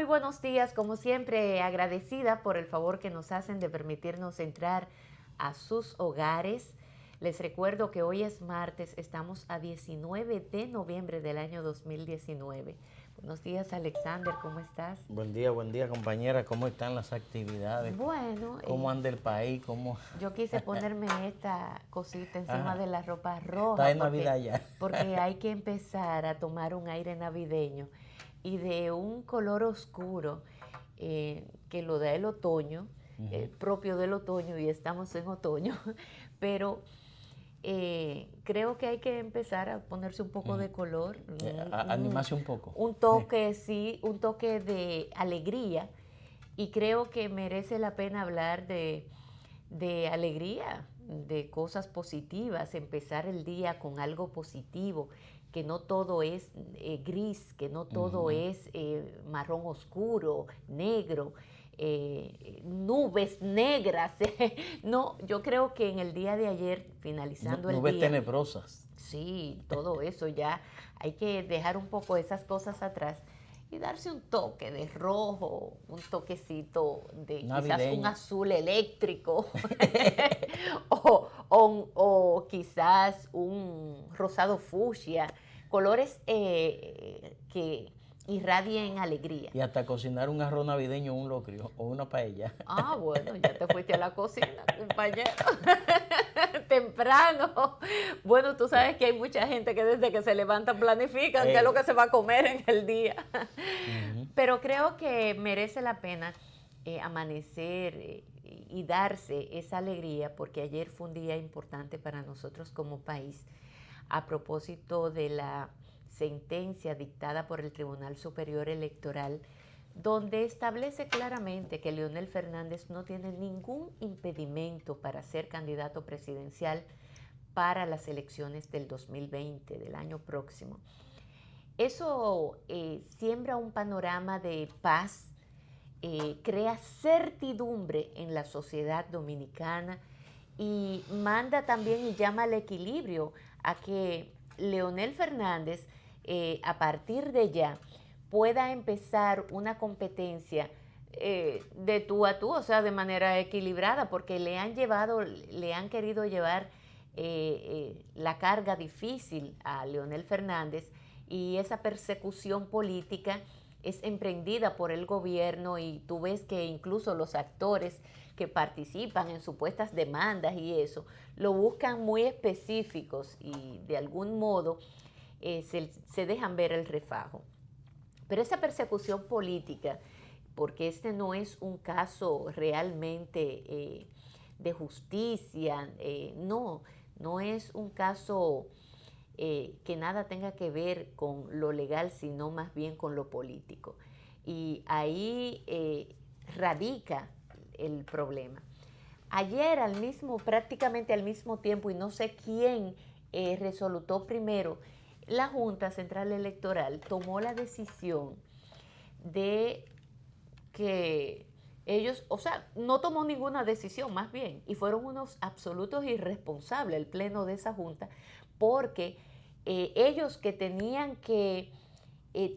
muy buenos días, como siempre agradecida por el favor que nos hacen de permitirnos entrar a sus hogares. Les recuerdo que hoy es martes, estamos a 19 de noviembre del año 2019. Buenos días, Alexander, ¿cómo estás? Buen día, compañera. ¿Cómo están las actividades? Bueno, ¿Cómo anda el país? yo quise ponerme esta cosita encima Ajá. de la ropa Está roja en Navidad ya. porque hay que empezar a tomar un aire navideño y de un color oscuro que lo da el otoño, propio del otoño, y estamos en otoño, pero creo que hay que empezar a ponerse un poco de color, Animarse un poco. un toque, sí, un toque de alegría, y creo que merece la pena hablar de alegría, de cosas positivas, empezar el día con algo positivo, que no todo es gris, que no todo es marrón oscuro, negro, nubes negras. No, yo creo que en el día de ayer, finalizando el Nubes día, tenebrosas. sí, todo eso ya hay que dejar un poco esas cosas atrás y darse un toque de rojo, un toquecito de quizás un Navideño. azul eléctrico o quizás un rosado fucsia, colores que irradien alegría. Y hasta cocinar un arroz navideño o un locrio o una paella. Ah, bueno, ya te fuiste a la cocina, compañero. Temprano. Bueno, tú sabes que hay mucha gente que desde que se levantan planifican qué es lo que se va a comer en el día. Pero creo que merece la pena amanecer y darse esa alegría, porque ayer fue un día importante para nosotros como país a propósito de la sentencia dictada por el Tribunal Superior Electoral, donde establece claramente que Leonel Fernández no tiene ningún impedimento para ser candidato presidencial para las elecciones del 2020, del año próximo. Eso siembra un panorama de paz, crea certidumbre en la sociedad dominicana y manda también y llama al equilibrio a que Leonel Fernández, a partir de ya, pueda empezar una competencia de tú a tú, o sea, de manera equilibrada, porque le han querido llevar la carga difícil a Leonel Fernández, y esa persecución política es emprendida por el gobierno, y tú ves que incluso los actores que participan en supuestas demandas y eso, lo buscan muy específicos y de algún modo se dejan ver el refajo. Pero esa persecución política, porque este no es un caso realmente de justicia, no es un caso que nada tenga que ver con lo legal, sino más bien con lo político. Y ahí radica el problema. Ayer prácticamente al mismo tiempo, y no sé quién resolutó primero, la Junta Central Electoral tomó la decisión de que ellos, o sea, no tomó ninguna decisión, más bien, y fueron unos absolutos irresponsables el pleno de esa Junta, porque ellos que tenían que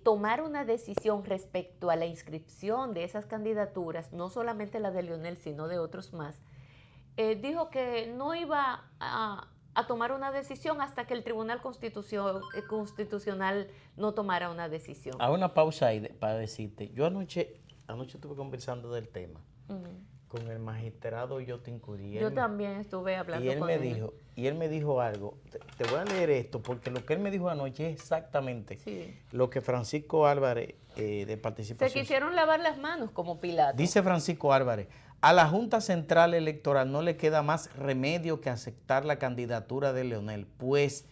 tomar una decisión respecto a la inscripción de esas candidaturas, no solamente la de Leonel, sino de otros más, dijo que no iba a tomar una decisión hasta que el Tribunal Constitucional no tomara una decisión. A una pausa ahí para decirte. Yo anoche estuve conversando del tema con el magistrado Yotin Curi. Yo también estuve hablando con él. Y él me dijo algo. Te voy a leer esto porque lo que él me dijo anoche es exactamente lo que Francisco Álvarez de Participación. Se quisieron lavar las manos como Pilato. Dice Francisco Álvarez: a la Junta Central Electoral no le queda más remedio que aceptar la candidatura de Leonel, pues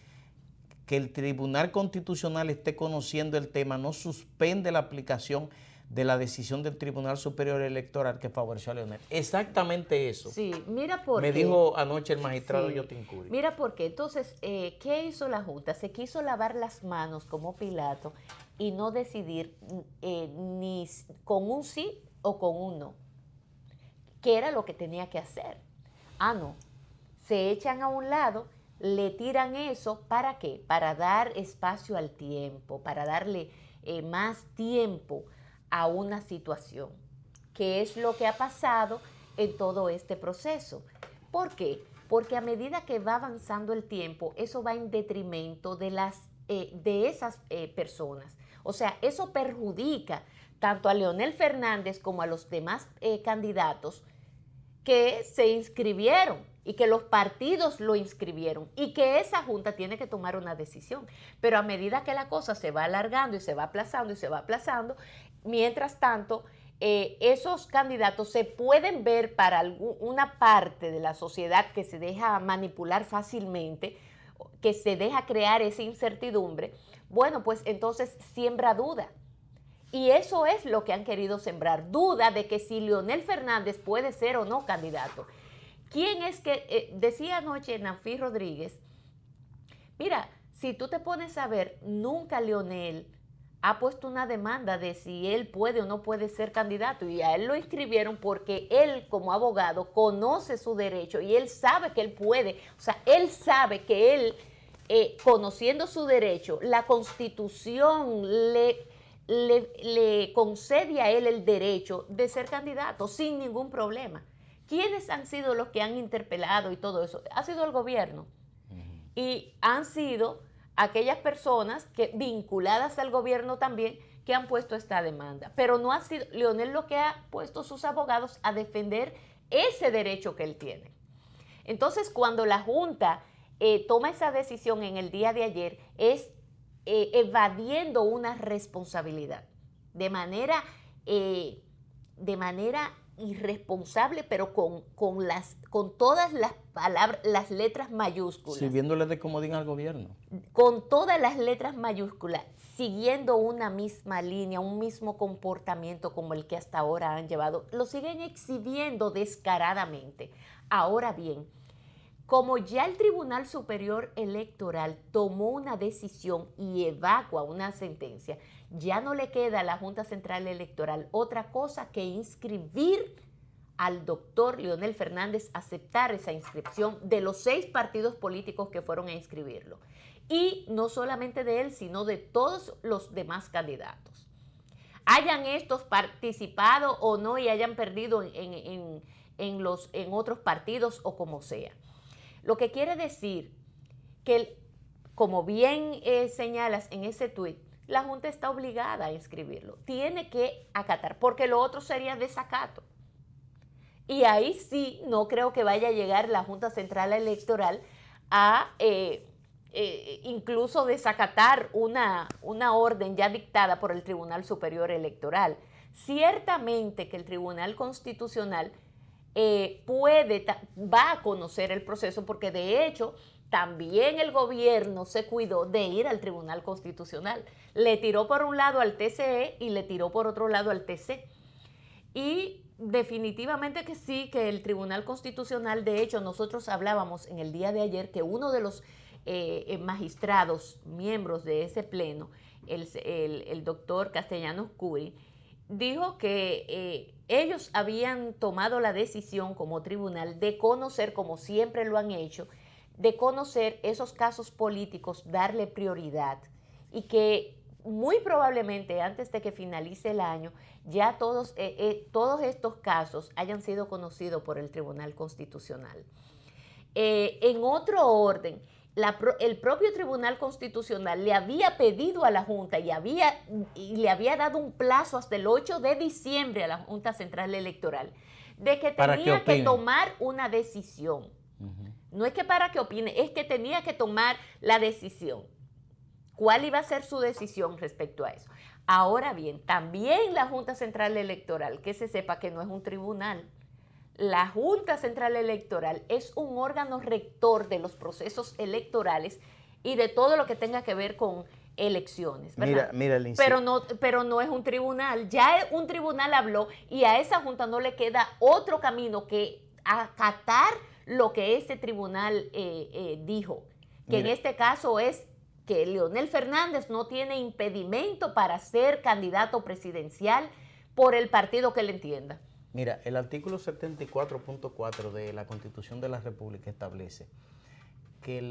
que el Tribunal Constitucional esté conociendo el tema no suspende la aplicación de la decisión del Tribunal Superior Electoral que favoreció a Leonel. Exactamente eso. Sí, mira por qué. Me dijo anoche el magistrado Yotin Curi. Mira por qué. Entonces, ¿qué hizo la Junta? Se quiso lavar las manos como Pilato y no decidir ni con un sí o con un no, que era lo que tenía que hacer. No. Se echan a un lado, le tiran eso, ¿para qué? Para dar espacio al tiempo, para darle más tiempo a una situación, que es lo que ha pasado en todo este proceso. ¿Por qué? Porque a medida que va avanzando el tiempo, eso va en detrimento de esas personas. O sea, eso perjudica tanto a Leonel Fernández como a los demás candidatos que se inscribieron y que los partidos lo inscribieron y que esa junta tiene que tomar una decisión. Pero a medida que la cosa se va alargando y se va aplazando y se va aplazando, mientras tanto, esos candidatos se pueden ver para una parte de la sociedad que se deja manipular fácilmente, que se deja crear esa incertidumbre. Bueno, pues entonces siembra duda. Y eso es lo que han querido sembrar, duda de que si Leonel Fernández puede ser o no candidato. ¿Quién es que, decía anoche Nanfi Rodríguez, mira, si tú te pones a ver, nunca Leonel ha puesto una demanda de si él puede o no puede ser candidato, y a él lo inscribieron porque él como abogado conoce su derecho y él sabe que él puede, o sea, él sabe que él, conociendo su derecho, la Constitución le concede a él el derecho de ser candidato sin ningún problema. ¿Quiénes han sido los que han interpelado y todo eso? Ha sido el gobierno. Y han sido aquellas personas que vinculadas al gobierno también que han puesto esta demanda. Pero no ha sido Leonel lo que ha puesto sus abogados a defender ese derecho que él tiene. Entonces, cuando la Junta toma esa decisión en el día de ayer, es evadiendo una responsabilidad de manera irresponsable, pero con todas las palabras, las letras mayúsculas. Sirviéndole de comodín al gobierno. Con todas las letras mayúsculas, siguiendo una misma línea, un mismo comportamiento como el que hasta ahora han llevado. Lo siguen exhibiendo descaradamente. Ahora bien, como ya el Tribunal Superior Electoral tomó una decisión y evacua una sentencia, ya no le queda a la Junta Central Electoral otra cosa que inscribir al doctor Leonel Fernández, aceptar esa inscripción de los 6 partidos políticos que fueron a inscribirlo. Y no solamente de él, sino de todos los demás candidatos. Hayan estos participado o no y hayan perdido en otros partidos o como sea. Lo que quiere decir que, como bien señalas en ese tuit, la Junta está obligada a inscribirlo. Tiene que acatar, porque lo otro sería desacato. Y ahí sí no creo que vaya a llegar la Junta Central Electoral a incluso desacatar una orden ya dictada por el Tribunal Superior Electoral. Ciertamente que el Tribunal Constitucional va a conocer el proceso, porque de hecho también el gobierno se cuidó de ir al Tribunal Constitucional. Le tiró por un lado al TCE y le tiró por otro lado al TC. Y definitivamente que sí, que el Tribunal Constitucional, de hecho nosotros hablábamos en el día de ayer que uno de los magistrados, miembros de ese pleno, el doctor Castellanos Curi, dijo que ellos habían tomado la decisión como tribunal de conocer, como siempre lo han hecho, de conocer esos casos políticos, darle prioridad, y que muy probablemente antes de que finalice el año ya todos estos casos hayan sido conocidos por el Tribunal Constitucional. En otro orden, el propio Tribunal Constitucional le había pedido a la Junta y le había dado un plazo hasta el 8 de diciembre a la Junta Central Electoral de que tenía que tomar una decisión. No es que para que opine, es que tenía que tomar la decisión. ¿Cuál iba a ser su decisión respecto a eso? Ahora bien, también la Junta Central Electoral, que se sepa que no es un tribunal. La Junta Central Electoral es un órgano rector de los procesos electorales y de todo lo que tenga que ver con elecciones, ¿verdad? Mira, pero no es un tribunal. Ya un tribunal habló y a esa Junta no le queda otro camino que acatar lo que ese tribunal dijo, que en este caso es que Leonel Fernández no tiene impedimento para ser candidato presidencial por el partido que le entienda. Mira, el artículo 74.4 de la Constitución de la República establece que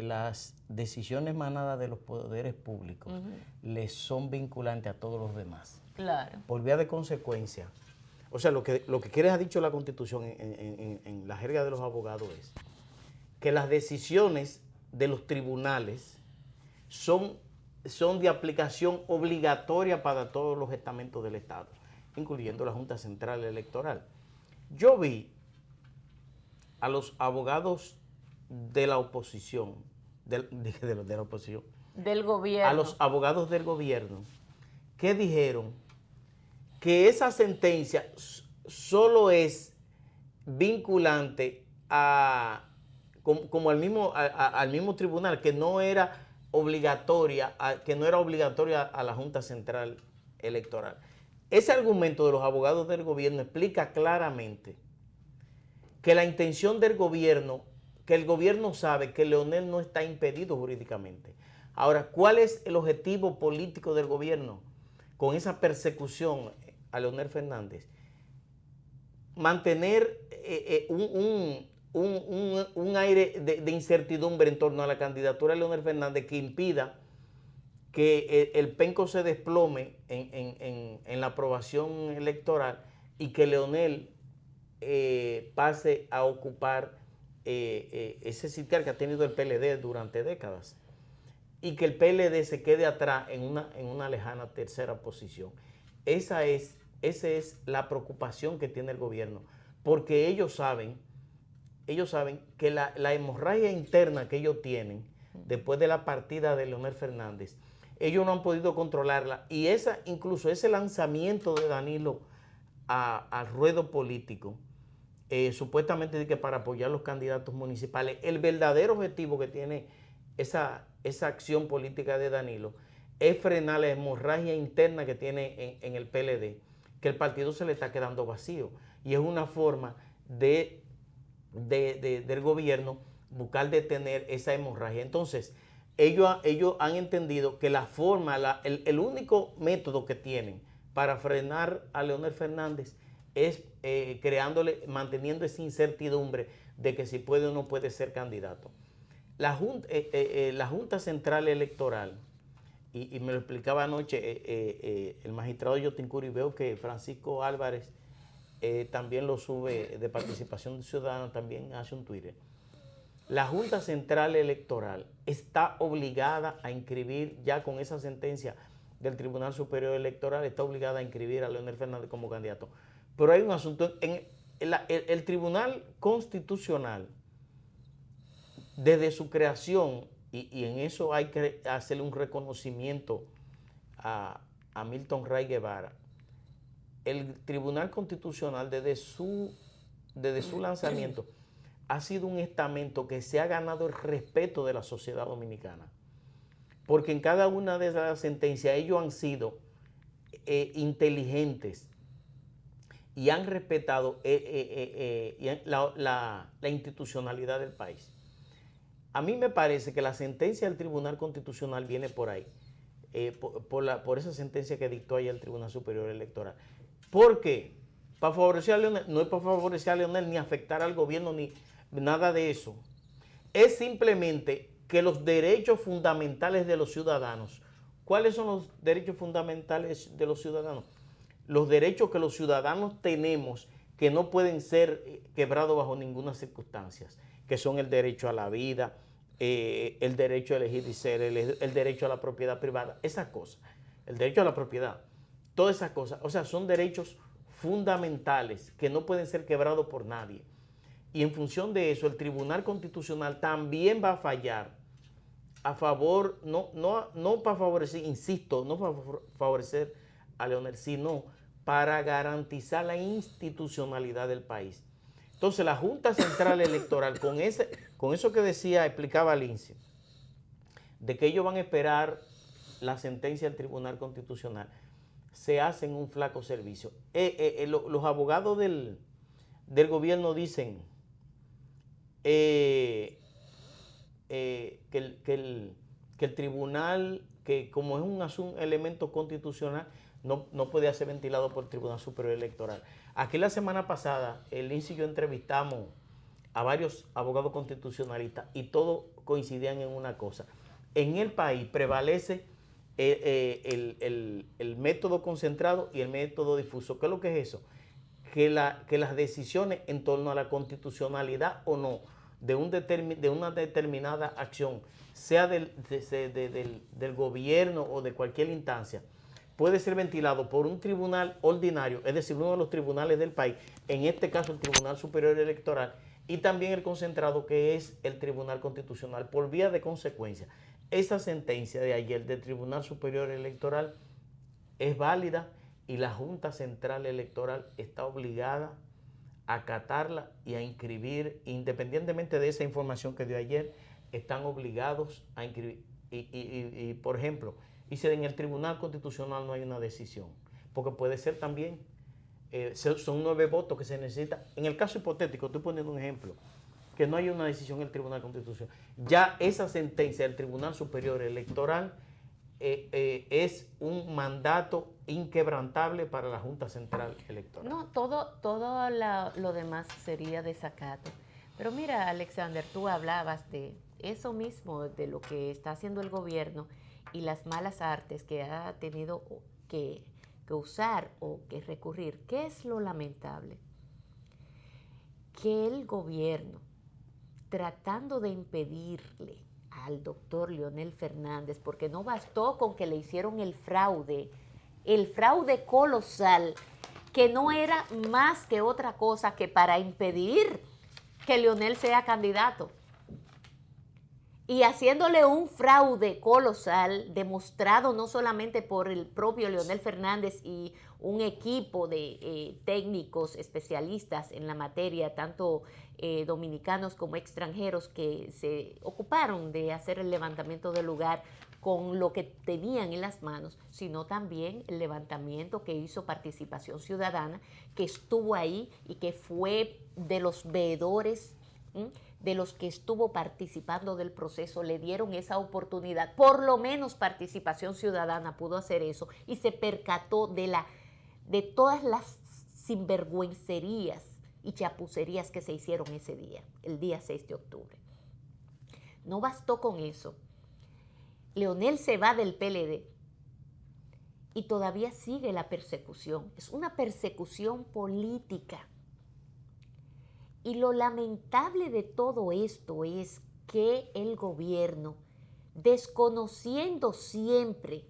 las decisiones emanadas de los poderes públicos les son vinculantes a todos los demás. Claro. Por vía de consecuencia. O sea, lo que quiere ha dicho la Constitución en la jerga de los abogados es que las decisiones de los tribunales son de aplicación obligatoria para todos los estamentos del Estado, incluyendo la Junta Central Electoral. Yo vi a los abogados de la oposición, de la oposición, del gobierno, a los abogados del gobierno, que dijeron que esa sentencia solo es vinculante como al mismo tribunal, que no era obligatoria, a la Junta Central Electoral. Ese argumento de los abogados del gobierno explica claramente que la intención del gobierno, que el gobierno sabe que Leonel no está impedido jurídicamente. Ahora, ¿cuál es el objetivo político del gobierno con esa persecución a Leonel Fernández? Mantener un aire de incertidumbre en torno a la candidatura de Leonel Fernández que impida que el penco se desplome en la aprobación electoral y que Leonel pase a ocupar ese sitial que ha tenido el PLD durante décadas y que el PLD se quede atrás en una lejana tercera posición. Esa es la preocupación que tiene el gobierno, porque ellos saben que la hemorragia interna que ellos tienen después de la partida de Leonel Fernández, ellos no han podido controlarla, y incluso ese lanzamiento de Danilo al ruedo político, supuestamente que para apoyar los candidatos municipales, el verdadero objetivo que tiene esa acción política de Danilo es frenar la hemorragia interna que tiene en el PLD, que el partido se le está quedando vacío, y es una forma del gobierno buscar detener esa hemorragia. Entonces, ellos han entendido que la forma, el único método que tienen para frenar a Leonel Fernández es manteniendo esa incertidumbre de que si puede o no puede ser candidato. La Junta Central Electoral, y me lo explicaba anoche el magistrado Yotincuri, y veo que Francisco Álvarez también lo sube, de Participación Ciudadana, también hace un Twitter. La Junta Central Electoral está obligada a inscribir, ya con esa sentencia del Tribunal Superior Electoral, está obligada a inscribir a Leonel Fernández como candidato. Pero hay un asunto, el Tribunal Constitucional, desde su creación, y en eso hay que hacerle un reconocimiento a Milton Ray Guevara, el Tribunal Constitucional desde su lanzamiento ha sido un estamento que se ha ganado el respeto de la sociedad dominicana, porque en cada una de las sentencias ellos han sido inteligentes y han respetado la institucionalidad del país. A mí me parece que la sentencia del Tribunal Constitucional viene por ahí, por esa sentencia que dictó ayer el Tribunal Superior Electoral. ¿Por qué? Para favorecer a Leonel, no es para favorecer a Leonel ni afectar al gobierno ni nada de eso. Es simplemente que los derechos fundamentales de los ciudadanos, ¿cuáles son los derechos fundamentales de los ciudadanos? Los derechos que los ciudadanos tenemos que no pueden ser quebrados bajo ninguna circunstancia, que son el derecho a la vida, el derecho a elegir y ser, el derecho a la propiedad privada, esas cosas, el derecho a la propiedad, todas esas cosas, o sea, son derechos fundamentales que no pueden ser quebrados por nadie. Y en función de eso, el Tribunal Constitucional también va a fallar a favor, no para favorecer, insisto, no para favorecer a Leonel, sino para garantizar la institucionalidad del país. Entonces, la Junta Central Electoral, con eso que explicaba Lince, de que ellos van a esperar la sentencia del Tribunal Constitucional, se hacen un flaco servicio. Los abogados del gobierno dicen que el tribunal, que como es un elemento constitucional, no puede ser ventilado por el Tribunal Superior Electoral. Aquí la semana pasada, Lince y yo entrevistamos a varios abogados constitucionalistas y todos coincidían en una cosa. En el país prevalece el método concentrado y el método difuso. ¿Qué es lo que es eso? Que las decisiones en torno a la constitucionalidad o no de una determinada acción, sea del gobierno o de cualquier instancia, puede ser ventilado por un tribunal ordinario, es decir, uno de los tribunales del país, en este caso el Tribunal Superior Electoral, y también el concentrado, que es el Tribunal Constitucional. Por vía de consecuencia, esa sentencia de ayer del Tribunal Superior Electoral es válida y la Junta Central Electoral está obligada a acatarla y a inscribir, independientemente de esa información que dio ayer, están obligados a inscribir. Y por ejemplo, y si en el Tribunal Constitucional no hay una decisión, porque puede ser también, son 9 votos que se necesitan. En el caso hipotético, estoy poniendo un ejemplo, que no hay una decisión en el Tribunal Constitucional, ya esa sentencia del Tribunal Superior Electoral es un mandato inquebrantable para la Junta Central Electoral. No, todo lo demás sería desacato. Pero mira, Alexander, tú hablabas de eso mismo, de lo que está haciendo el gobierno y las malas artes que ha tenido que usar o que recurrir. ¿Qué es lo lamentable? Que el gobierno, tratando de impedirle al doctor Leonel Fernández, porque no bastó con que le hicieron el fraude colosal, que no era más que otra cosa que para impedir que Leonel sea candidato. Y haciéndole un fraude colosal, demostrado no solamente por el propio Leonel Fernández y un equipo de técnicos especialistas en la materia, tanto dominicanos como extranjeros, que se ocuparon de hacer el levantamiento del lugar con lo que tenían en las manos, sino también el levantamiento que hizo Participación Ciudadana, que estuvo ahí y que fue de los veedores, de los que estuvo participando del proceso, le dieron esa oportunidad. Por lo menos Participación Ciudadana pudo hacer eso y se percató de todas las sinvergüencerías y chapucerías que se hicieron ese día, el día 6 de octubre. No bastó con eso. Leonel se va del PLD y todavía sigue la persecución. Es una persecución política. Y lo lamentable de todo esto es que el gobierno, desconociendo siempre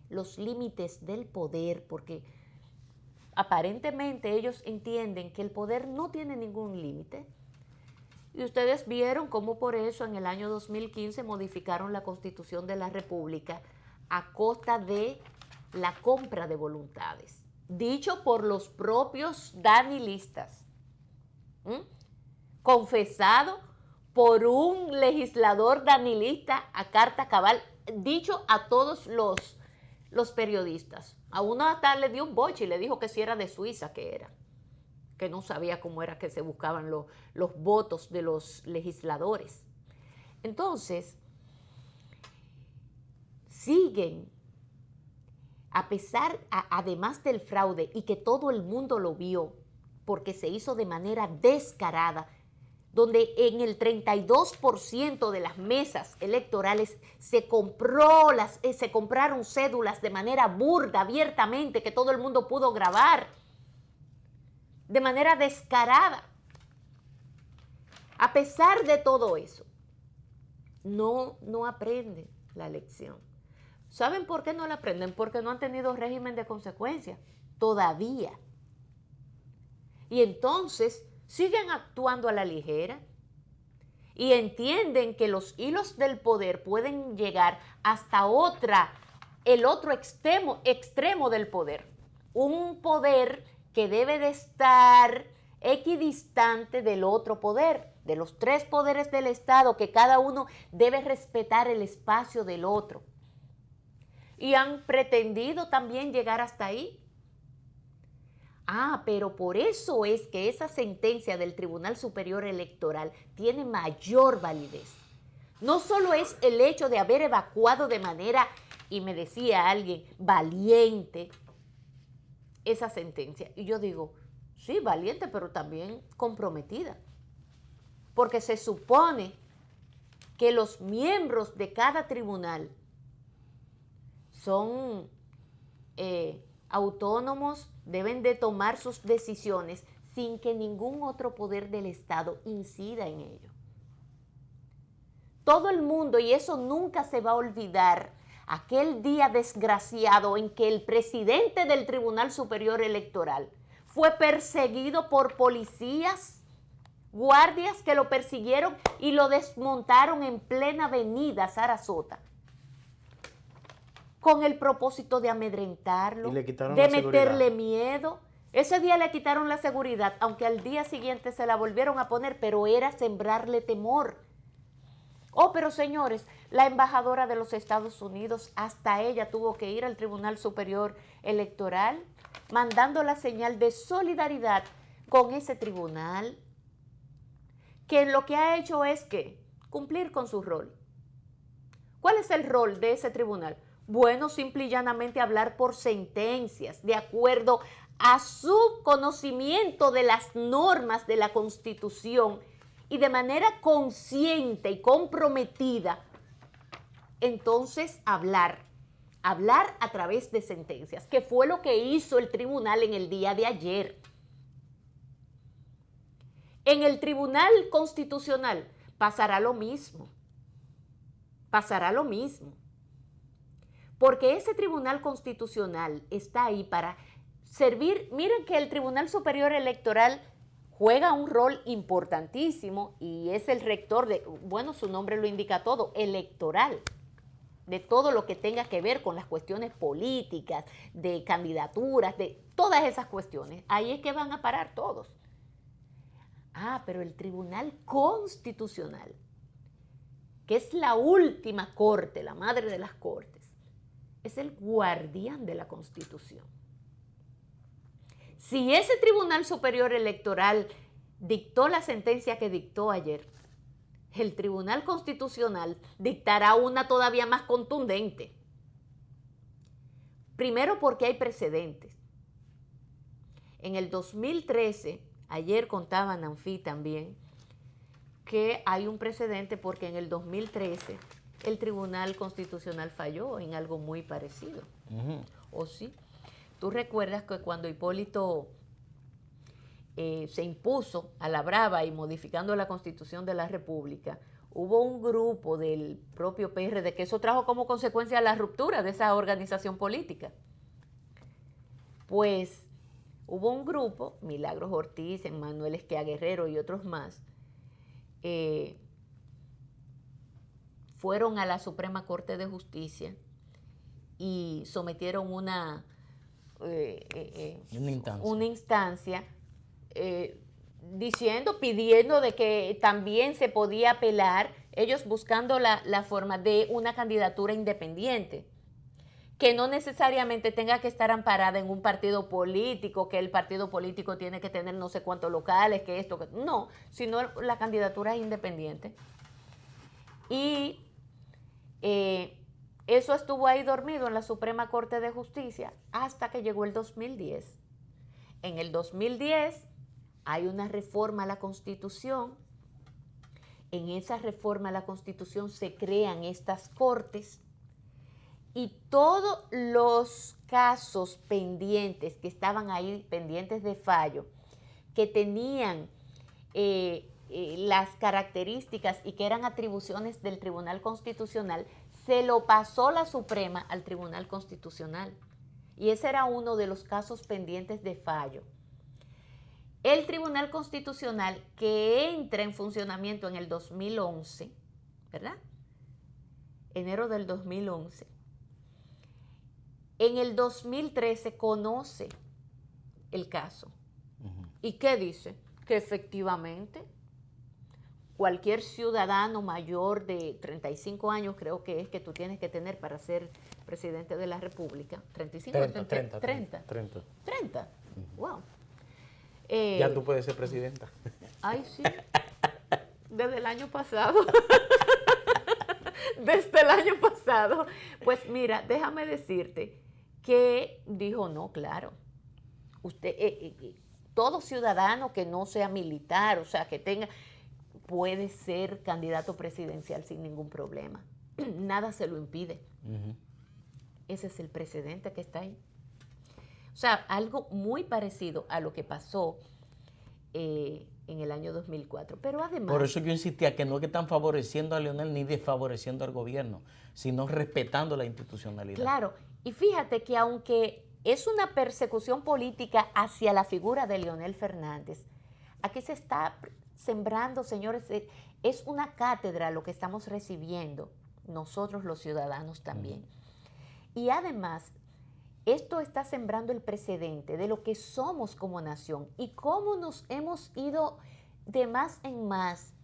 los límites del poder, porque aparentemente ellos entienden que el poder no tiene ningún límite, y ustedes vieron cómo por eso en el año 2015 modificaron la Constitución de la República a costa de la compra de voluntades, dicho por los propios danilistas. Confesado por un legislador danilista a carta cabal, dicho a todos los periodistas. A uno hasta le dio un boche y le dijo que si era de Suiza, que no sabía cómo era que se buscaban los votos de los legisladores. Entonces, siguen, a pesar, además del fraude, y que todo el mundo lo vio, porque se hizo de manera descarada, donde en el 32% de las mesas electorales se compraron cédulas de manera burda, abiertamente, que todo el mundo pudo grabar, de manera descarada. A pesar de todo eso, no aprenden la lección. ¿Saben por qué no la aprenden? Porque no han tenido régimen de consecuencia todavía. Y entonces siguen actuando a la ligera y entienden que los hilos del poder pueden llegar hasta el otro extremo del poder. Un poder que debe de estar equidistante del otro poder, de los 3 poderes del Estado, que cada uno debe respetar el espacio del otro. Y han pretendido también llegar hasta ahí. Pero por eso es que esa sentencia del Tribunal Superior Electoral tiene mayor validez. No solo es el hecho de haber evacuado de manera, y me decía alguien, valiente, esa sentencia. Y yo digo, sí, valiente, pero también comprometida. Porque se supone que los miembros de cada tribunal son autónomos, deben de tomar sus decisiones sin que ningún otro poder del Estado incida en ello. Todo el mundo, y eso nunca se va a olvidar, aquel día desgraciado en que el presidente del Tribunal Superior Electoral fue perseguido por policías, guardias que lo persiguieron y lo desmontaron en plena avenida Sarasota, con el propósito de amedrentarlo, de meterle miedo. Ese día le quitaron la seguridad, aunque al día siguiente se la volvieron a poner, pero era sembrarle temor. Oh, pero señores, la embajadora de los Estados Unidos, hasta ella tuvo que ir al Tribunal Superior Electoral, mandando la señal de solidaridad con ese tribunal, que lo que ha hecho es que cumplir con su rol. ¿Cuál es el rol de ese tribunal? Bueno, simple y llanamente hablar por sentencias, de acuerdo a su conocimiento de las normas de la Constitución y de manera consciente y comprometida, entonces hablar a través de sentencias, que fue lo que hizo el tribunal en el día de ayer. En el Tribunal Constitucional pasará lo mismo, porque ese Tribunal Constitucional está ahí para servir. Miren que el Tribunal Superior Electoral juega un rol importantísimo y es el rector de, bueno, su nombre lo indica todo, electoral, de todo lo que tenga que ver con las cuestiones políticas, de candidaturas, de todas esas cuestiones. Ahí es que van a parar todos. Ah, pero el Tribunal Constitucional, que es la última corte, la madre de las cortes, es el guardián de la Constitución. Si ese Tribunal Superior Electoral dictó la sentencia que dictó ayer, el Tribunal Constitucional dictará una todavía más contundente. Primero porque hay precedentes. En el 2013, ayer contaba Nanfi también, que hay un precedente porque en el 2013 el Tribunal Constitucional falló en algo muy parecido. ¿O sí? Tú recuerdas que cuando Hipólito se impuso a la brava y modificando la Constitución de la República, hubo un grupo del propio PRD que eso trajo como consecuencia la ruptura de esa organización política. Pues hubo un grupo, Milagros Ortiz, Manuel Esquea Guerrero y otros más, fueron a la Suprema Corte de Justicia y sometieron una instancia pidiendo de que también se podía apelar, ellos buscando la forma de una candidatura independiente, que no necesariamente tenga que estar amparada en un partido político, que el partido político tiene que tener no sé cuántos locales, que esto, que no, sino la candidatura es independiente. Y eso estuvo ahí dormido en la Suprema Corte de Justicia hasta que llegó el 2010. En el 2010 hay una reforma a la Constitución. En esa reforma a la Constitución se crean estas cortes y todos los casos pendientes que estaban ahí, pendientes de fallo, que tenían las características y que eran atribuciones del Tribunal Constitucional, se lo pasó la Suprema al Tribunal Constitucional. Y ese era uno de los casos pendientes de fallo. El Tribunal Constitucional, que entra en funcionamiento en el 2011, ¿verdad? Enero del 2011. En el 2013 conoce el caso. ¿Y qué dice? Que efectivamente cualquier ciudadano mayor de 35 años, creo que es que tú tienes que tener para ser presidente de la República. 35 30. 30. Wow. Ya tú puedes ser presidenta. Ay, sí. Desde el año pasado. Desde el año pasado. Pues mira, déjame decirte que dijo, no, claro. Usted, todo ciudadano que no sea militar, o sea, que tenga, puede ser candidato presidencial sin ningún problema. Nada se lo impide. ese es el precedente que está ahí. O sea, algo muy parecido a lo que pasó en el año 2004. Pero además... Por eso yo insistía que no es que están favoreciendo a Leonel ni desfavoreciendo al gobierno, sino respetando la institucionalidad. Claro, y fíjate que aunque es una persecución política hacia la figura de Leonel Fernández, aquí se está sembrando, señores, es una cátedra lo que estamos recibiendo nosotros los ciudadanos también. Y además, esto está sembrando el precedente de lo que somos como nación y cómo nos hemos ido de más en más.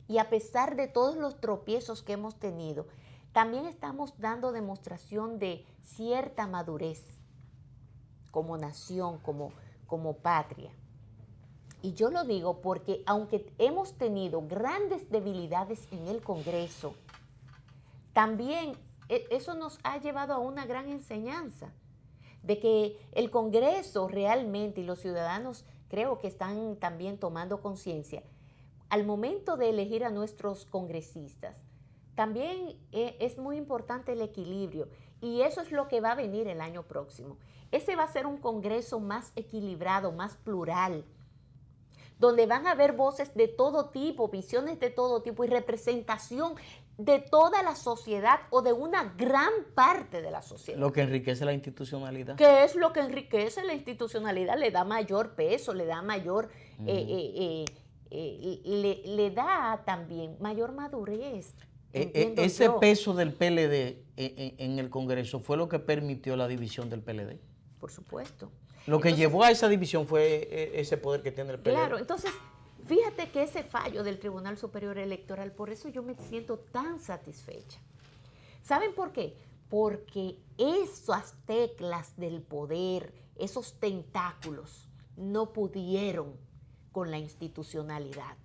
Y a pesar de todos los tropiezos que hemos tenido, también estamos dando demostración de cierta madurez como nación, como patria. Y yo lo digo porque aunque hemos tenido grandes debilidades en el Congreso, también eso nos ha llevado a una gran enseñanza de que el Congreso realmente y los ciudadanos creo que están también tomando conciencia. Al momento de elegir a nuestros congresistas, también es muy importante el equilibrio y eso es lo que va a venir el año próximo. Ese va a ser un Congreso más equilibrado, más plural, donde van a haber voces de todo tipo, visiones de todo tipo y representación de toda la sociedad o de una gran parte de la sociedad. Lo que enriquece la institucionalidad. ¿Qué es lo que enriquece la institucionalidad? Le da mayor peso, le da mayor, le da también mayor madurez. Ese peso del PLD en el Congreso fue lo que permitió la división del PLD. Por supuesto. Lo que llevó a esa división fue ese poder que tiene el PLD. Claro, entonces, fíjate que ese fallo del Tribunal Superior Electoral, por eso yo me siento tan satisfecha. ¿Saben por qué? Porque esas teclas del poder, esos tentáculos, no pudieron con la institucionalidad.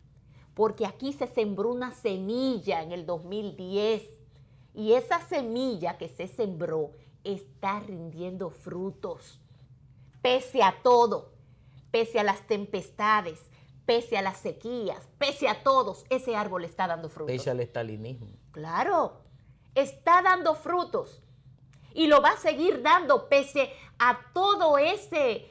Porque aquí se sembró una semilla en el 2010 y esa semilla que se sembró está rindiendo frutos. Pese a todo, pese a las tempestades, pese a las sequías, pese a todos, ese árbol está dando frutos. Pese al estalinismo. Claro, está dando frutos y lo va a seguir dando pese a todo ese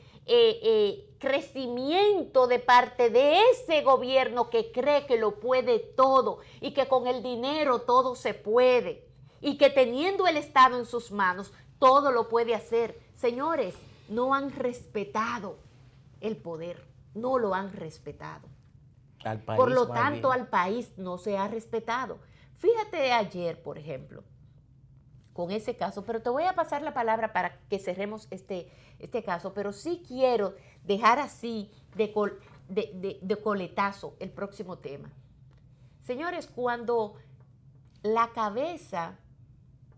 crecimiento de parte de ese gobierno que cree que lo puede todo y que con el dinero todo se puede y que teniendo el Estado en sus manos todo lo puede hacer. Señores, no han respetado el poder, no lo han respetado. Al país, por lo tanto, al país no se ha respetado. Fíjate ayer, por ejemplo, con ese caso, pero te voy a pasar la palabra para que cerremos este caso, pero sí quiero dejar así de coletazo el próximo tema. Señores, cuando la cabeza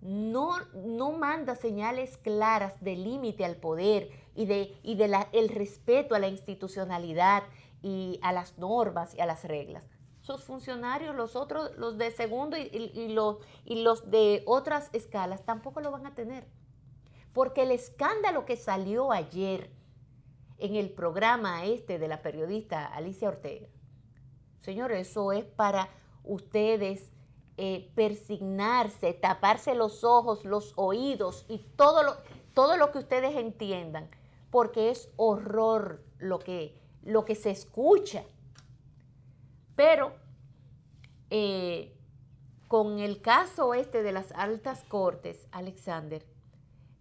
no manda señales claras de límite al poder y el respeto a la institucionalidad y a las normas y a las reglas, sus funcionarios, los otros, los de segundo y los de otras escalas tampoco lo van a tener. Porque el escándalo que salió ayer en el programa de la periodista Alicia Ortega, señores, eso es para ustedes persignarse, taparse los ojos, los oídos y todo lo que ustedes entiendan, porque es horror lo que se escucha. Pero con el caso de las altas cortes, Alexander,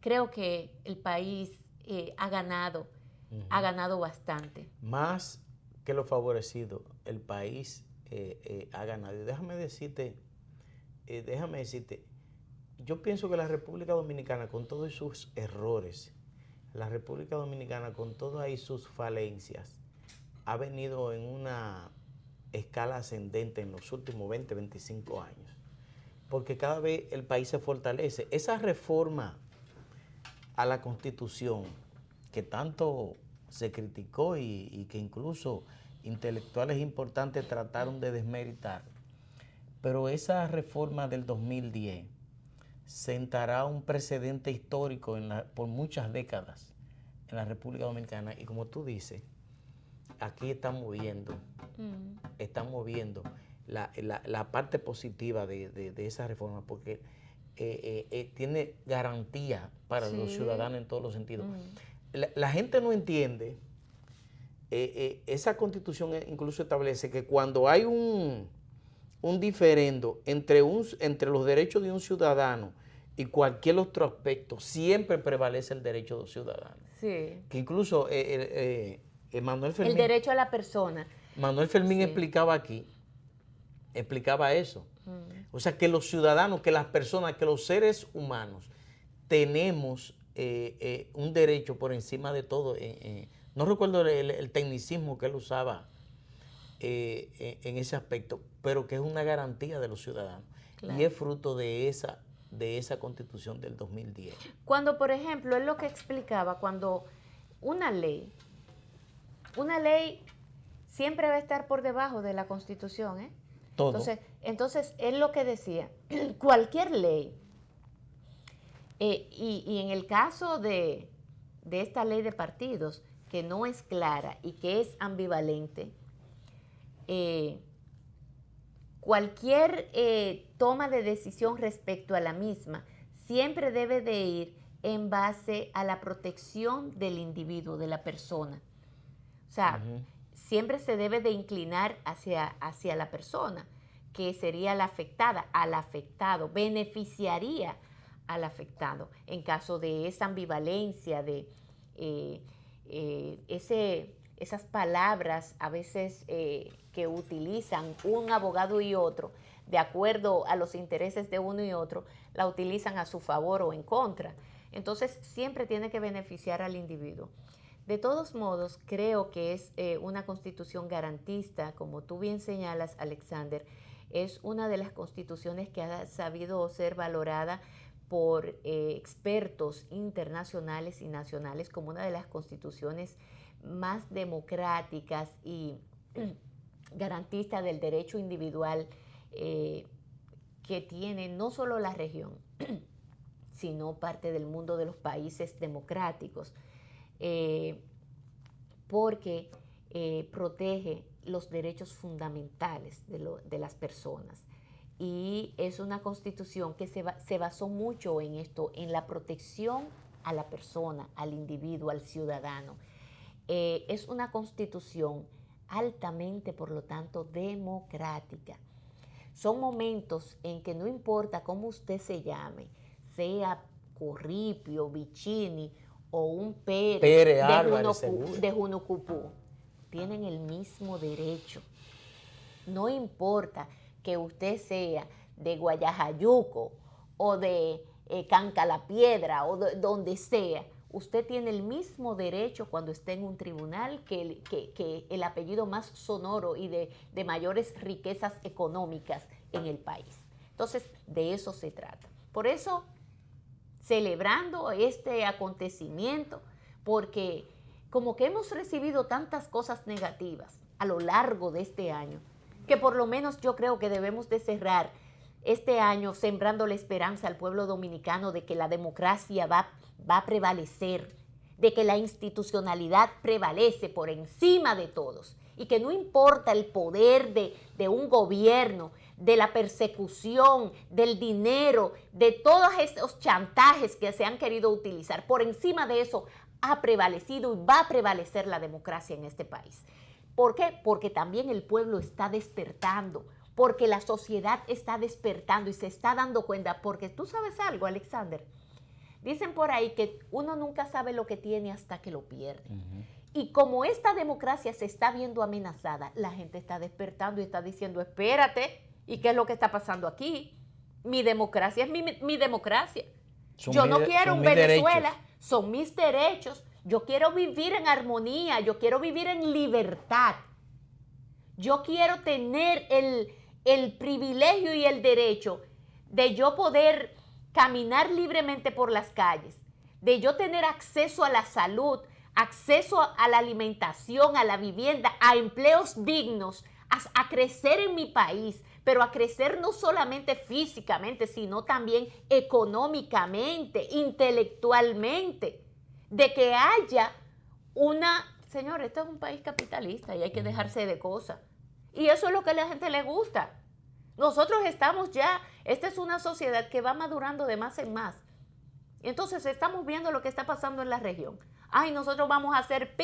creo que el país ha ganado bastante. Más que lo favorecido, el país ha ganado. Y déjame decirte, yo pienso que la República Dominicana, con todos sus errores, la República Dominicana, con todas sus falencias, ha venido en una escala ascendente en los últimos 20, 25 años. Porque cada vez el país se fortalece. Esa reforma a la Constitución que tanto se criticó y que incluso intelectuales importantes trataron de desmeritar, pero esa reforma del 2010 sentará un precedente histórico por muchas décadas en la República Dominicana y como tú dices, aquí estamos viendo la parte positiva de esa reforma, porque tiene garantía para los ciudadanos en todos los sentidos. Mm. La gente no entiende, esa Constitución incluso establece que cuando hay un diferendo entre los derechos de un ciudadano y cualquier otro aspecto, siempre prevalece el derecho de los ciudadanos. Sí. Que incluso Manuel Fermín... El derecho a la persona. Manuel Fermín Sí. explicaba eso. O sea, que los ciudadanos, que las personas, que los seres humanos tenemos un derecho por encima de todo. No recuerdo el tecnicismo que él usaba en ese aspecto, pero que es una garantía de los ciudadanos. Claro. Y es fruto de esa Constitución del 2010. Cuando, por ejemplo, es lo que explicaba, cuando una ley siempre va a estar por debajo de la Constitución, ¿eh? Todo. Entonces, él lo que decía, cualquier ley, y en el caso de esta ley de partidos, que no es clara y que es ambivalente, cualquier toma de decisión respecto a la misma siempre debe de ir en base a la protección del individuo, de la persona. O sea, siempre se debe de inclinar hacia la persona, que sería la afectada, al afectado, beneficiaría al afectado. En caso de esa ambivalencia, de esas palabras a veces que utilizan un abogado y otro, de acuerdo a los intereses de uno y otro, la utilizan a su favor o en contra. Entonces, siempre tiene que beneficiar al individuo. De todos modos, creo que es una constitución garantista, como tú bien señalas, Alexander, es una de las constituciones que ha sabido ser valorada por expertos internacionales y nacionales como una de las constituciones más democráticas y garantistas del derecho individual que tiene no solo la región, sino parte del mundo de los países democráticos, porque protege los derechos fundamentales de las personas. Y es una constitución que se basó mucho en esto, en la protección a la persona, al individuo, al ciudadano. Es una constitución altamente, por lo tanto, democrática. Son momentos en que no importa cómo usted se llame, sea Corripio, Vicini o un Pérez de Junucupú, tienen el mismo derecho. No importa que usted sea de Guayajayuco o de Canca la Piedra o de donde sea, usted tiene el mismo derecho cuando esté en un tribunal que el apellido más sonoro y de mayores riquezas económicas en el país. Entonces, de eso se trata. Por eso, celebrando este acontecimiento, porque como que hemos recibido tantas cosas negativas a lo largo de este año, que por lo menos yo creo que debemos de cerrar este año sembrando la esperanza al pueblo dominicano de que la democracia va a prevalecer, de que la institucionalidad prevalece por encima de todos y que no importa el poder de un gobierno, de la persecución, del dinero, de todos esos chantajes que se han querido utilizar, por encima de eso ha prevalecido y va a prevalecer la democracia en este país. ¿Por qué? Porque también el pueblo está despertando, porque la sociedad está despertando y se está dando cuenta, porque tú sabes algo, Alexander, dicen por ahí que uno nunca sabe lo que tiene hasta que lo pierde. Y como esta democracia se está viendo amenazada, la gente está despertando y está diciendo, espérate, ¿y qué es lo que está pasando aquí? Mi democracia es mi democracia. Yo no quiero un Venezuela, son mis derechos. Yo quiero vivir en armonía, yo quiero vivir en libertad. Yo quiero tener el privilegio y el derecho de yo poder caminar libremente por las calles, de yo tener acceso a la salud, acceso a la alimentación, a la vivienda, a empleos dignos, a crecer en mi país, pero a crecer no solamente físicamente, sino también económicamente, intelectualmente, de que haya una... Señor, esto es un país capitalista y hay que dejarse de cosas. Y eso es lo que a la gente le gusta. Nosotros estamos ya, esta es una sociedad que va madurando de más en más. Entonces estamos viendo lo que está pasando en la región. Ay, nosotros vamos a hacer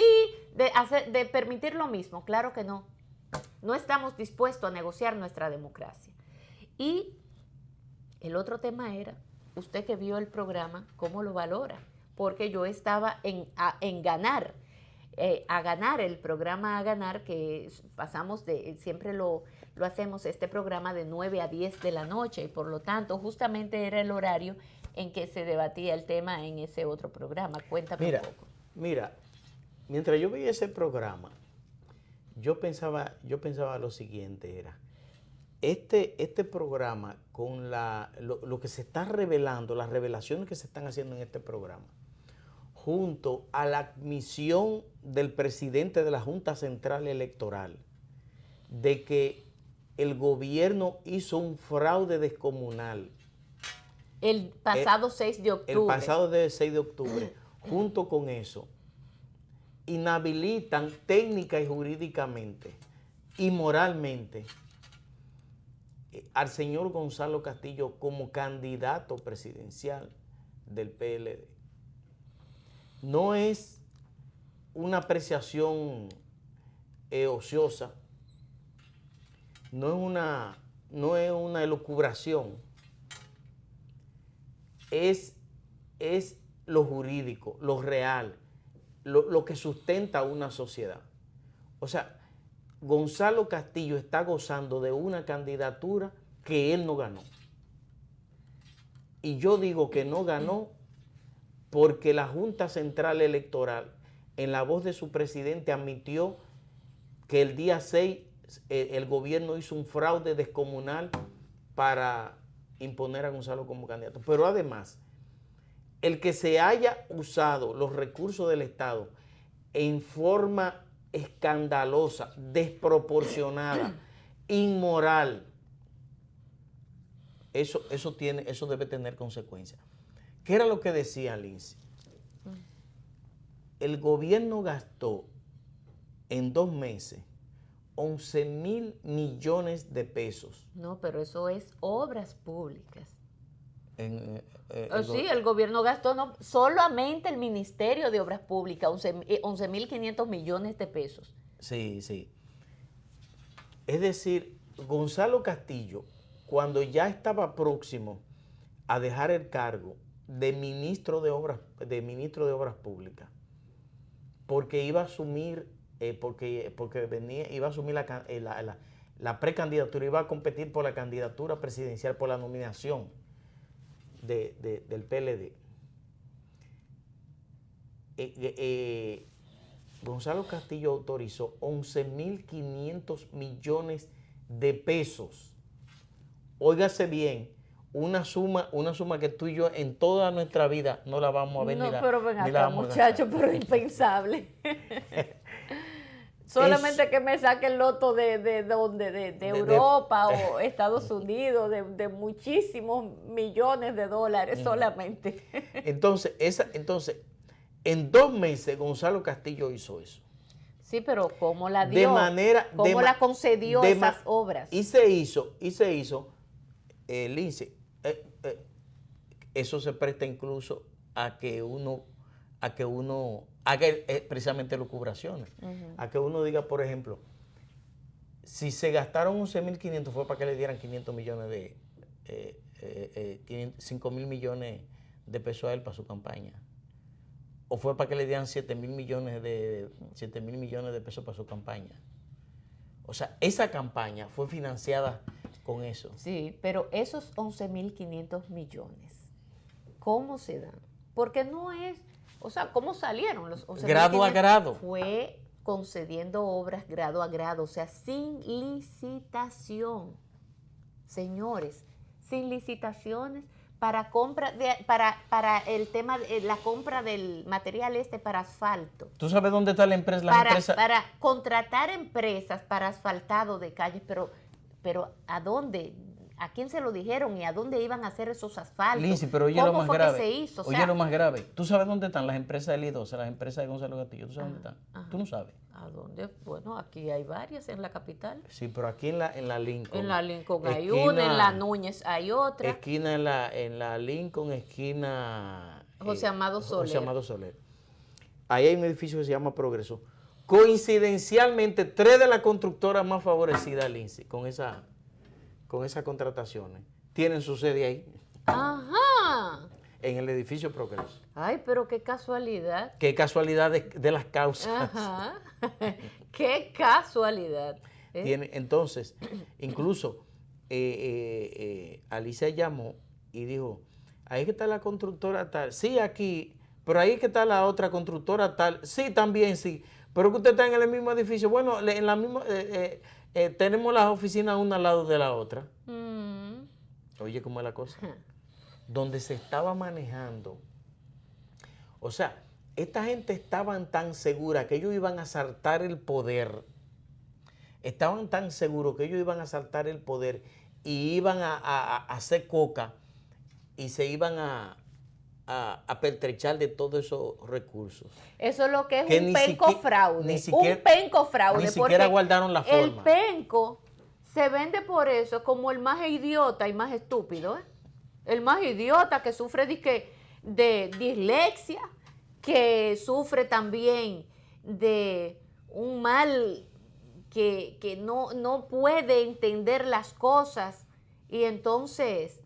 de permitir lo mismo. Claro que no. No estamos dispuestos a negociar nuestra democracia. Y el otro tema era, usted que vio el programa, ¿cómo lo valora? Porque yo estaba en ganar, a ganar el programa A Ganar, que pasamos siempre lo hacemos este programa de 9 a 10 de la noche, y por lo tanto justamente era el horario en que se debatía el tema en ese otro programa. Cuéntame un poco. Mira, mientras yo veía ese programa, yo pensaba lo siguiente, era, este programa con lo que se está revelando, las revelaciones que se están haciendo en este programa, junto a la admisión del presidente de la Junta Central Electoral de que el gobierno hizo un fraude descomunal. El pasado 6 de octubre. El pasado 6 de octubre. Junto con eso, inhabilitan técnica y jurídicamente y moralmente al señor Gonzalo Castillo como candidato presidencial del PLD. No es una apreciación ociosa, no es una elucubración, es lo jurídico, lo real, lo que sustenta una sociedad. O sea, Gonzalo Castillo está gozando de una candidatura que él no ganó. Y yo digo que no ganó porque la Junta Central Electoral, en la voz de su presidente, admitió que el día 6 el gobierno hizo un fraude descomunal para imponer a Gonzalo como candidato. Pero además, el que se haya usado los recursos del Estado en forma escandalosa, desproporcionada, inmoral, eso debe tener consecuencias. ¿Qué era lo que decía Lindsay? El gobierno gastó en 2 meses 11,000 millones de pesos. No, pero eso es obras públicas. Sí, el gobierno gastó solamente el Ministerio de Obras Públicas 11.500 millones de pesos. Sí, sí. Es decir, Gonzalo Castillo, cuando ya estaba próximo a dejar el cargo de ministro de Obras Públicas, porque iba a asumir, iba a asumir la precandidatura, iba a competir por la candidatura presidencial, por la nominación del PLD. Gonzalo Castillo autorizó 11.500 millones de pesos. Óigase bien, una suma que tú y yo en toda nuestra vida no la vamos a ver. No, pero ven acá, muchacho, pero es impensable. Solamente que me saque el loto de Europa o Estados Unidos, de muchísimos millones de dólares solamente. Entonces, en 2 meses Gonzalo Castillo hizo eso. Sí, pero ¿cómo la dio? ¿Cómo la concedió esas obras? Y se hizo, Lindsay, eso se presta incluso a que uno haga precisamente lucubraciones. A que uno diga, por ejemplo, si se gastaron 11.500 fue para que le dieran 500 millones 5.000 millones de pesos a él para su campaña. O fue para que le dieran 7.000 millones de pesos para su campaña. O sea, esa campaña fue financiada con eso. Sí, pero esos 11.500 millones, ¿cómo se dan? Porque no es, o sea, ¿cómo salieron los 11.500? Grado a grado. Fue concediendo obras grado a grado, o sea, sin licitación. Señores, sin licitaciones para compra para el tema de la compra del material para asfalto. ¿Tú sabes dónde está la empresa? Para contratar empresas para asfaltado de calles, pero ¿a dónde? ¿A quién se lo dijeron y a dónde iban a hacer esos asfaltos? Lindsay, pero oye lo ¿Cómo más fue grave. que se hizo? O Oye sea, lo más grave. ¿Tú sabes dónde están las empresas de Lidosa, las empresas de Gonzalo Castillo? ¿Tú sabes dónde están? Tú no sabes. ¿a dónde? Bueno, aquí hay varias en la capital. Sí, pero aquí en la Lincoln. En la Lincoln hay una, en la Núñez hay otra. Esquina en la Lincoln, esquina José Amado Soler. José Amado Soler. Ahí hay un edificio que se llama Progreso. Coincidencialmente, 3 de las constructoras más favorecidas, Lindsay, con esas contrataciones, tienen su sede ahí. Ajá. En el edificio Progreso. Ay, pero qué casualidad. Qué casualidad de las causas. Ajá. Qué casualidad. Entonces, incluso Alicia llamó y dijo, ahí que está la constructora tal. Sí, aquí, pero ahí que está la otra constructora tal. Sí, también sí. Pero que usted está en el mismo edificio. Bueno, en la misma, tenemos las oficinas una al lado de la otra. Oye, ¿cómo es la cosa? Donde se estaba manejando. O sea, esta gente estaban tan segura que ellos iban a asaltar el poder. Estaban tan seguros que ellos iban a asaltar el poder y iban a hacer coca y se iban a pertrechar de todos esos recursos. Eso es lo que es un penco fraude. Un penco fraude. Ni siquiera guardaron la forma. El penco se vende por eso como el más idiota y más estúpido, ¿eh? El más idiota que sufre de dislexia, que sufre también de un mal que no puede entender las cosas y entonces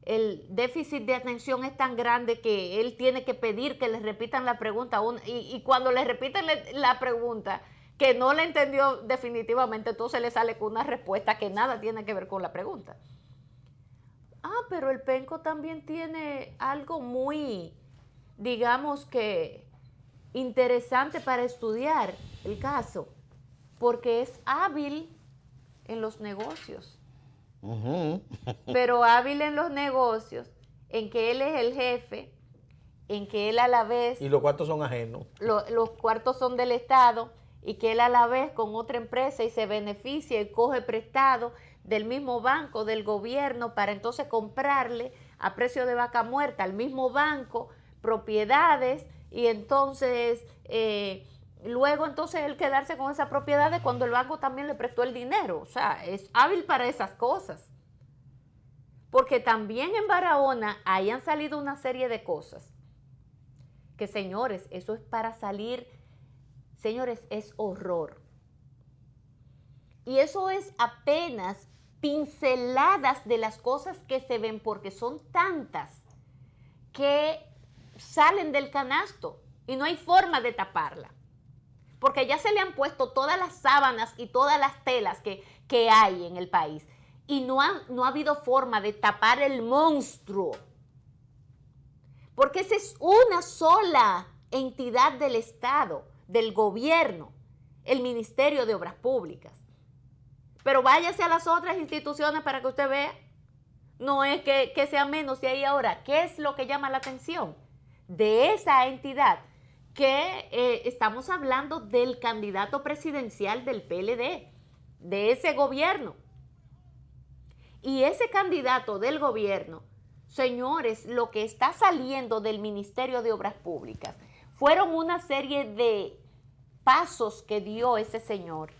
el déficit de atención es tan grande que él tiene que pedir que le repitan la pregunta y cuando le repiten la pregunta que no la entendió definitivamente, entonces le sale con una respuesta que nada tiene que ver con la pregunta. Pero el penco también tiene algo muy, digamos que, interesante para estudiar el caso, porque es hábil en los negocios. Pero hábil en los negocios, en que él es el jefe, en que él a la vez... Y los cuartos son ajenos. Los cuartos son del Estado y que él a la vez con otra empresa y se beneficia y coge prestado del mismo banco, del gobierno, para entonces comprarle a precio de vaca muerta al mismo banco propiedades y entonces luego entonces él quedarse con esas propiedades cuando el banco también le prestó el dinero. O sea, es hábil para esas cosas. Porque también en Barahona hayan salido una serie de cosas que, señores, eso es para salir, señores, es horror. Y eso es apenas pinceladas de las cosas que se ven, porque son tantas que salen del canasto y no hay forma de taparla. Porque ya se le han puesto todas las sábanas y todas las telas que hay en el país y no ha habido forma de tapar el monstruo. Porque esa es una sola entidad del Estado, del gobierno, el Ministerio de Obras Públicas. Pero váyase a las otras instituciones para que usted vea. No es que sea menos de ahí ahora. ¿Qué es lo que llama la atención de esa entidad? Que estamos hablando del candidato presidencial del PLD, de ese gobierno. Y ese candidato del gobierno, señores, lo que está saliendo del Ministerio de Obras Públicas fueron una serie de pasos que dio ese señor,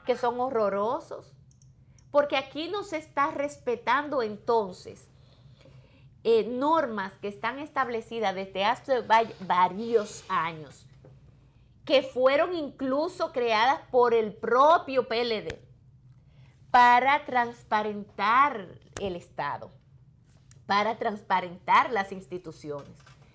que son horrorosos, porque aquí no se está respetando entonces normas que están establecidas desde hace varios años, que fueron incluso creadas por el propio PLD para transparentar el Estado, para transparentar las instituciones.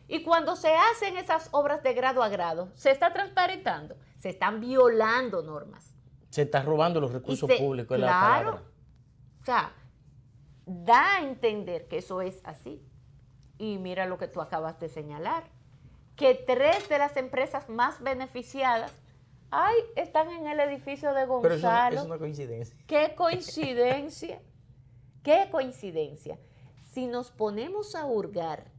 Y cuando se hacen esas obras de grado a grado, se está transparentando, se están violando normas. Se está robando los recursos públicos, es la palabra. O sea, da a entender que eso es así. Y mira lo que tú acabas de señalar, que 3 de las empresas más beneficiadas están en el edificio de Gonzalo. Pero eso no es una coincidencia. ¡Qué coincidencia! ¡Qué coincidencia! Si nos ponemos a hurgar,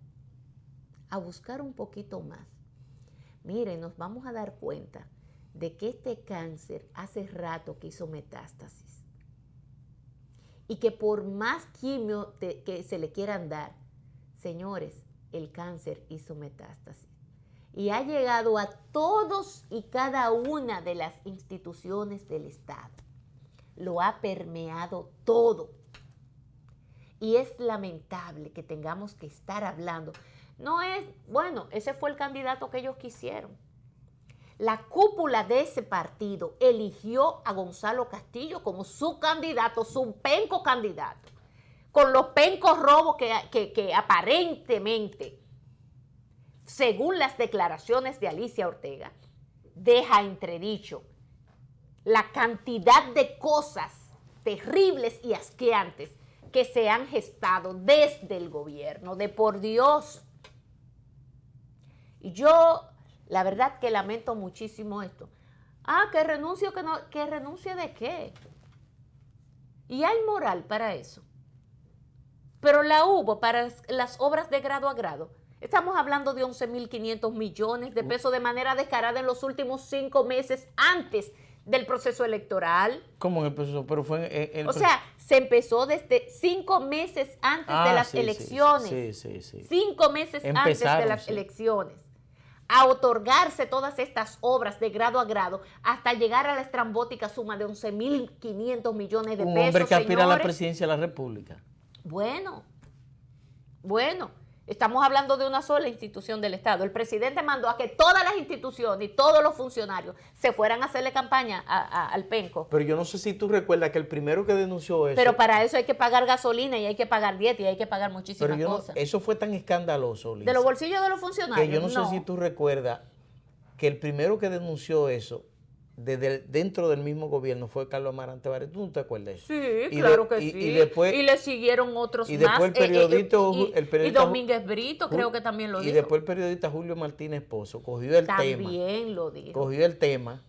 a buscar un poquito más, miren, nos vamos a dar cuenta de que este cáncer hace rato que hizo metástasis. y que por más quimio que se le quieran dar, señores, el cáncer hizo metástasis. Y ha llegado a todos y cada una de las instituciones del Estado. Lo ha permeado todo. Y es lamentable que tengamos que estar hablando. No es, bueno, ese fue el candidato que ellos quisieron. La cúpula de ese partido eligió a Gonzalo Castillo como su candidato, su penco candidato, con los pencos robos que aparentemente, según las declaraciones de Alicia Ortega, deja entredicho la cantidad de cosas terribles y asqueantes que se han gestado desde el gobierno, de por Dios. Y yo, la verdad que lamento muchísimo esto. Que renuncie, que renuncie ¿de qué? Y hay moral para eso. Pero la hubo para las obras de grado a grado. Estamos hablando de 11.500 millones de pesos de manera descarada en los últimos 5 meses antes del proceso electoral. ¿Cómo en el proceso? Pero fue o sea, se empezó desde 5 meses antes de las elecciones. Sí. 5 meses antes de las elecciones. A otorgarse todas estas obras de grado a grado hasta llegar a la estrambótica suma de 11.500 millones de pesos. Un hombre que aspira a la presidencia de la República. Bueno, estamos hablando de una sola institución del Estado. El presidente mandó a que todas las instituciones y todos los funcionarios se fueran a hacerle campaña al penco. Pero yo no sé si tú recuerdas que el primero que denunció eso... Pero para eso hay que pagar gasolina y hay que pagar dieta y hay que pagar muchísimas cosas. Eso fue tan escandaloso, Lisa, de los bolsillos de los funcionarios. Que yo no sé si tú recuerdas que el primero que denunció eso dentro del mismo gobierno fue Carlos Amarante Barreto. ¿Tú no te acuerdas de eso? Sí, claro que sí. Y le siguieron otros más. Y después el periodista... y Domínguez Brito creo que también lo dijo. Y después el periodista Julio Martínez Pozo cogió el tema. También lo dijo. Cogió el tema.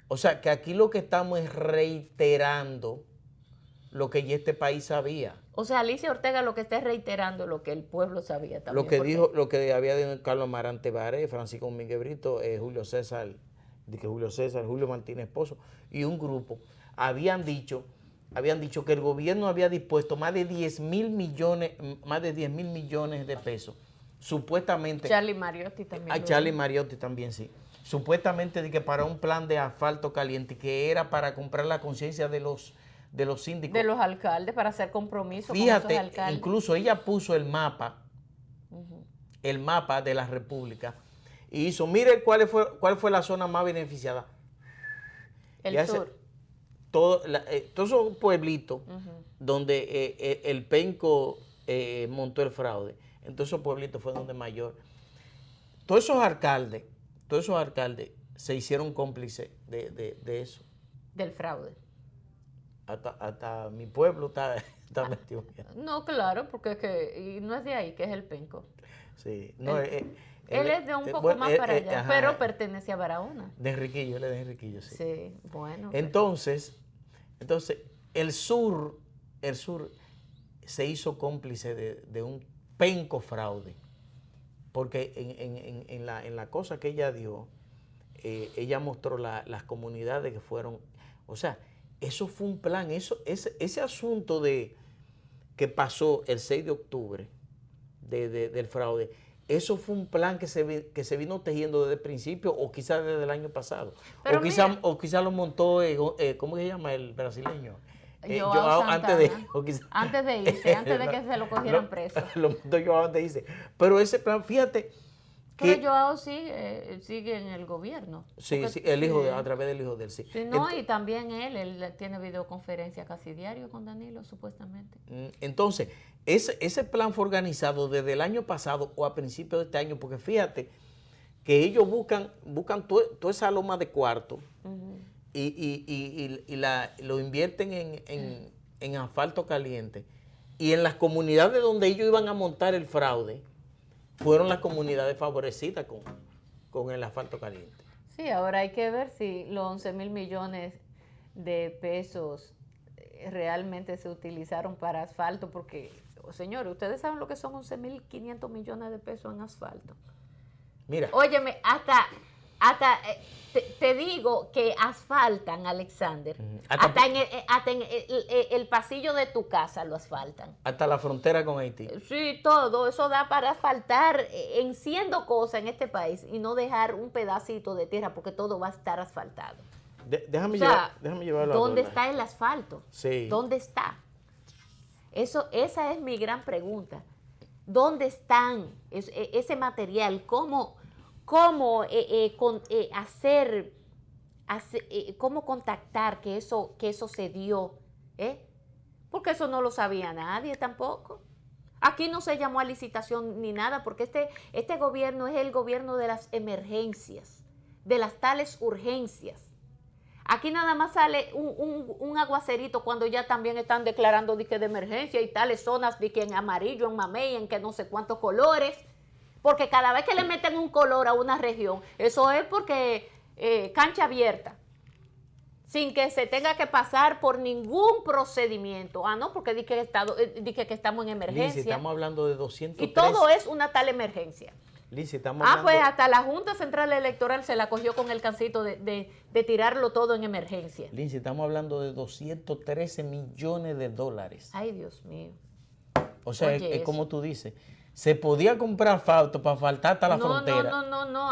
O sea, que aquí lo que estamos es reiterando lo que ya este país sabía. O sea, Alicia Ortega lo que está reiterando lo que el pueblo sabía también. Lo que había dicho Carlos Amarante Barreto, Francisco Domínguez Brito, Julio Martínez Pozo y un grupo habían dicho que el gobierno había dispuesto más de 10.000 millones de pesos, supuestamente. Charlie Mariotti también. Charlie Mariotti también, sí. Supuestamente de que para un plan de asfalto caliente, que era para comprar la conciencia de los síndicos. De los alcaldes, para hacer compromiso con esos alcaldes. Fíjate, incluso ella puso el mapa de la República, y hizo, mire cuál fue la zona más beneficiada. El sur. Todos esos pueblitos donde el penco montó el fraude, entonces esos pueblitos fue donde mayor. Todos esos alcaldes se hicieron cómplices de eso. Del fraude. Hasta mi pueblo está metido. No, claro, porque es que, y no es de ahí, que es el penco. Sí, no, él es de un poco más para allá, pero pertenece a Barahona. De Enriquillo, él es de Enriquillo, sí. Sí, bueno. Entonces el sur se hizo cómplice de un penco fraude, porque en la cosa que ella dio, ella mostró las comunidades que fueron, o sea, eso fue un plan, ese asunto que pasó el 6 de octubre del fraude, eso fue un plan que se vino tejiendo desde el principio, o quizás desde el año pasado. Pero o quizás lo montó, ¿cómo se llama el brasileño? Joao antes de irse, antes de que se lo cogieran preso. Lo montó Joao antes de irse. Pero ese plan, fíjate. Pero Joao sigue en el gobierno. Sí, a través del hijo de él, sí. Sí, no, y también él tiene videoconferencia casi diario con Danilo, supuestamente. Entonces, ese plan fue organizado desde el año pasado o a principios de este año, porque fíjate que ellos buscan toda esa loma de cuarto y lo invierten en asfalto caliente. Y en las comunidades donde ellos iban a montar el fraude, fueron las comunidades favorecidas con el asfalto caliente. Sí, ahora hay que ver si los 11.000 millones de pesos realmente se utilizaron para asfalto, porque, señores, ustedes saben lo que son 11.500 millones de pesos en asfalto. Mira. Óyeme, hasta hasta te digo que asfaltan, Alexander. Hasta en el pasillo de tu casa lo asfaltan. Hasta la frontera con Haití. Sí, todo. Eso da para asfaltar en 100 cosas en este país y no dejar un pedacito de tierra porque todo va a estar asfaltado. Déjame llevarlo a ¿dónde está el asfalto? Sí. ¿Dónde está? Esa es mi gran pregunta. ¿Dónde están ese material? ¿Cómo cómo contactar que eso se dio? Porque eso no lo sabía nadie tampoco. Aquí no se llamó a licitación ni nada, porque este gobierno es el gobierno de las emergencias, de las tales urgencias. Aquí nada más sale un aguacerito cuando ya también están declarando de emergencia y tales zonas de que en amarillo, en mamey, en que no sé cuántos colores. Porque cada vez que le meten un color a una región, eso es porque cancha abierta, sin que se tenga que pasar por ningún procedimiento. Ah, no, porque dije que estamos en emergencia. Lizy, estamos hablando de 203. Y todo es una tal emergencia. Lizy, estamos hablando... pues hasta la Junta Central Electoral se la cogió con el cancito de tirarlo todo en emergencia. Lizy, estamos hablando de 213 millones de dólares. Ay, Dios mío. O sea, es como tú dices. Se podía comprar asfalto para asfaltar hasta la frontera. No.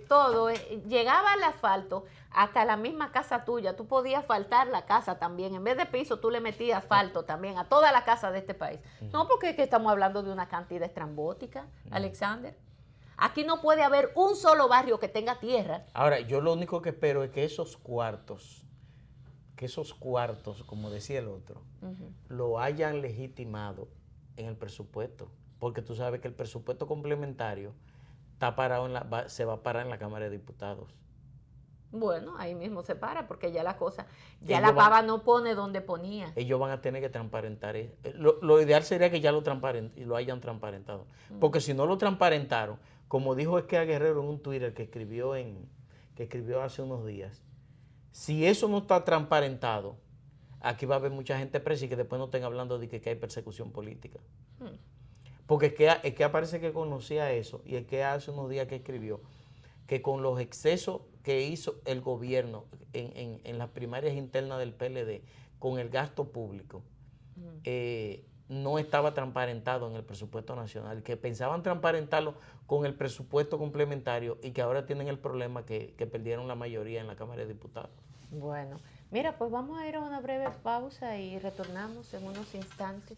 Todo. Llegaba el asfalto hasta la misma casa tuya. Tú podías asfaltar la casa también. En vez de piso, tú le metías asfalto también a toda la casa de este país. No, porque es que estamos hablando de una cantidad estrambótica, Alexander. Aquí no puede haber un solo barrio que tenga tierra. Ahora, yo lo único que espero es que esos cuartos, como decía el otro, lo hayan legitimado en el presupuesto. Porque tú sabes que el presupuesto complementario está parado se va a parar en la Cámara de Diputados. Bueno, ahí mismo se para, porque ya la cosa, ya la pava no pone donde ponía. Ellos van a tener que transparentar. Lo ideal sería que ya lo hayan transparentado. Porque si no lo transparentaron, como dijo Esquea Guerrero en un Twitter que escribió hace unos días, si eso no está transparentado, aquí va a haber mucha gente presa y que después no estén hablando de que hay persecución política. Porque es que parece que conocía eso, y es que hace unos días que escribió que con los excesos que hizo el gobierno en las primarias internas del PLD, con el gasto público, no estaba transparentado en el presupuesto nacional, que pensaban transparentarlo con el presupuesto complementario y que ahora tienen el problema que perdieron la mayoría en la Cámara de Diputados. Bueno, mira, pues vamos a ir a una breve pausa y retornamos en unos instantes.